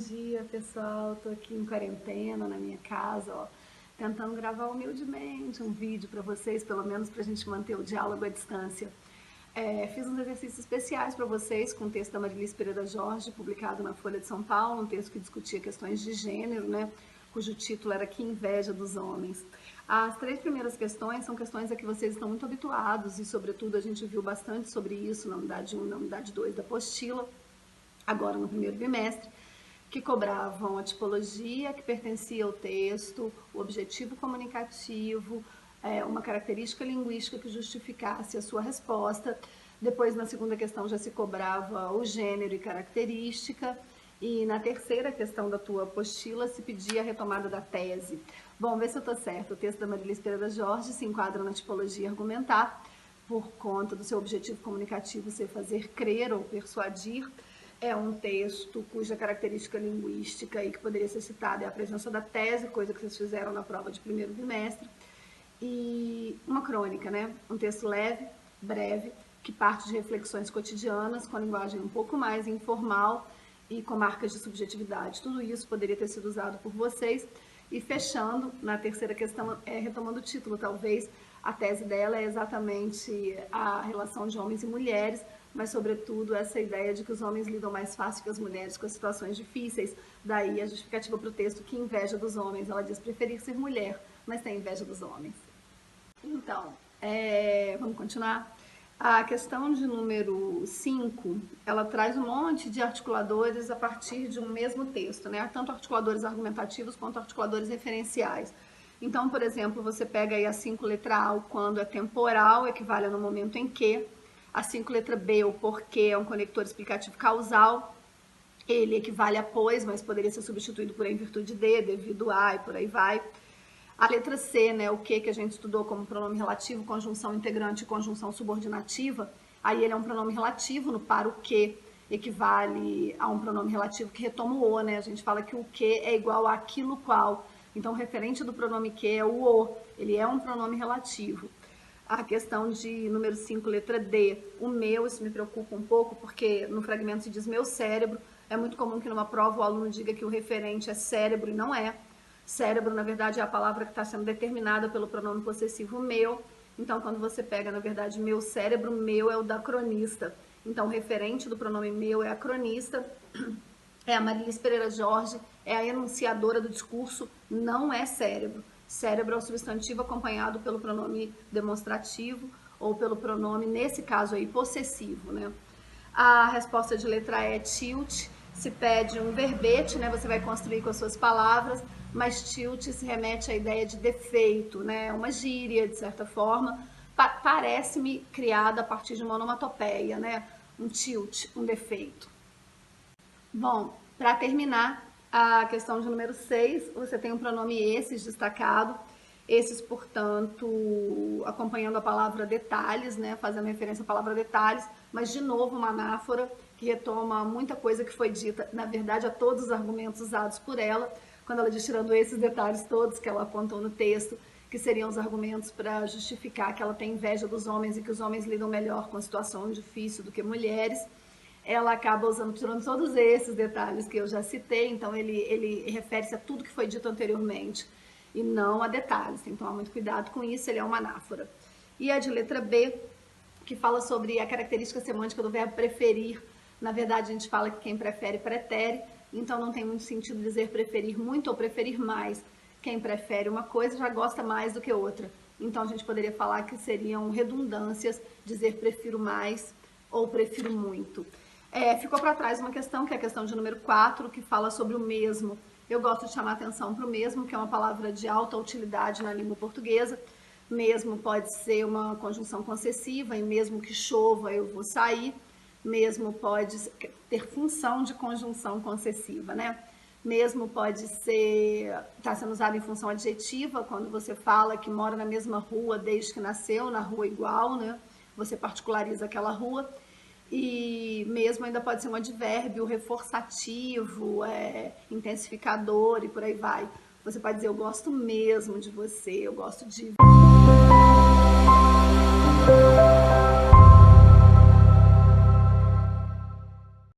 dia, pessoal. Tô aqui em quarentena na minha casa, ó, tentando gravar humildemente um vídeo para vocês, pelo menos para a gente manter o diálogo à distância. Fiz uns exercícios especiais para vocês com o texto da Marilis Pereira Jorge, publicado na Folha de São Paulo, um texto que discutia questões de gênero, né, cujo título era Que Inveja dos Homens. As 3 primeiras questões são questões a que vocês estão muito habituados e, sobretudo, a gente viu bastante sobre isso na unidade 1 e na unidade 2 da apostila, agora no primeiro bimestre, que cobravam a tipologia que pertencia ao texto, o objetivo comunicativo, uma característica linguística que justificasse a sua resposta. Depois, na segunda questão, já se cobrava o gênero e característica. E na terceira questão da tua apostila se pedia a retomada da tese. Bom, vê se eu estou certo. O texto da Marilis Pereira Jorge se enquadra na tipologia argumentar, por conta do seu objetivo comunicativo ser fazer crer ou persuadir. É um texto cuja característica linguística e que poderia ser citada é a presença da tese, coisa que vocês fizeram na prova de primeiro bimestre. E uma crônica, né? Um texto leve, breve, que parte de reflexões cotidianas, com a linguagem um pouco mais informal e com marcas de subjetividade. Tudo isso poderia ter sido usado por vocês. E fechando, na terceira questão, retomando o título, talvez a tese dela é exatamente a relação de homens e mulheres, mas sobretudo essa ideia de que os homens lidam mais fácil que as mulheres com as situações difíceis. Daí a justificativa para o texto, que inveja dos homens. Ela diz preferir ser mulher, mas tem inveja dos homens. Então, vamos continuar? A questão de número 5, ela traz um monte de articuladores a partir de um mesmo texto, né? Tanto articuladores argumentativos quanto articuladores referenciais. Então, por exemplo, você pega aí a 5 letra A, o quando é temporal, equivale no momento em que. A 5 letra B, o porquê, é um conector explicativo causal. Ele equivale a pois, mas poderia ser substituído por em virtude de, devido a e por aí vai. A letra C, né, o que a gente estudou como pronome relativo, conjunção integrante e conjunção subordinativa, aí ele é um pronome relativo no para o que, equivale a um pronome relativo que retoma o o, né? A gente fala que o que é igual a aquilo qual. Então, o referente do pronome que é o, ele é um pronome relativo. A questão de número 5, letra D, o meu, isso me preocupa um pouco, porque no fragmento se diz meu cérebro. É muito comum que numa prova o aluno diga que o referente é cérebro e não é. Cérebro, na verdade, é a palavra que está sendo determinada pelo pronome possessivo meu. Então, quando você pega, na verdade, meu cérebro, meu é o da cronista. Então, o referente do pronome meu é a cronista, é a Marilis Pereira Jorge, é a enunciadora do discurso, não é cérebro. Cérebro é o substantivo acompanhado pelo pronome demonstrativo ou pelo pronome, nesse caso aí, possessivo, né? A resposta de letra E é tilt. Se pede um verbete, né? Você vai construir com as suas palavras, mas tilt se remete à ideia de defeito, né? Uma gíria, de certa forma. Parece-me criada a partir de uma onomatopeia, né? Um tilt, um defeito. Bom, para terminar, a questão de número 6, você tem um pronome esses destacado. Esses, portanto, acompanhando a palavra detalhes, né, fazendo referência à palavra detalhes, mas de novo uma anáfora que retoma muita coisa que foi dita, na verdade, a todos os argumentos usados por ela, quando ela diz tirando esses detalhes todos que ela apontou no texto, que seriam os argumentos para justificar que ela tem inveja dos homens e que os homens lidam melhor com a situação difícil do que mulheres. Ela acaba tirando todos esses detalhes que eu já citei, então ele refere-se a tudo que foi dito anteriormente e não a detalhes. Tem que tomar muito cuidado com isso, ele é uma anáfora. E a de letra B, que fala sobre a característica semântica do verbo preferir. Na verdade, a gente fala que quem prefere, pretere, então não tem muito sentido dizer preferir muito ou preferir mais. Quem prefere uma coisa já gosta mais do que outra. Então, a gente poderia falar que seriam redundâncias dizer prefiro mais ou prefiro muito. Ficou para trás uma questão, que é a questão de número 4, que fala sobre o mesmo. Eu gosto de chamar atenção para o mesmo, que é uma palavra de alta utilidade na língua portuguesa. Mesmo pode ser uma conjunção concessiva, e mesmo que chova eu vou sair. Mesmo pode ter função de conjunção concessiva, né? Mesmo pode ser, está sendo usado em função adjetiva, quando você fala que mora na mesma rua desde que nasceu, na rua igual, né? Você particulariza aquela rua. E mesmo ainda pode ser um advérbio reforçativo, intensificador e por aí vai. Você pode dizer, eu gosto mesmo de você, eu gosto de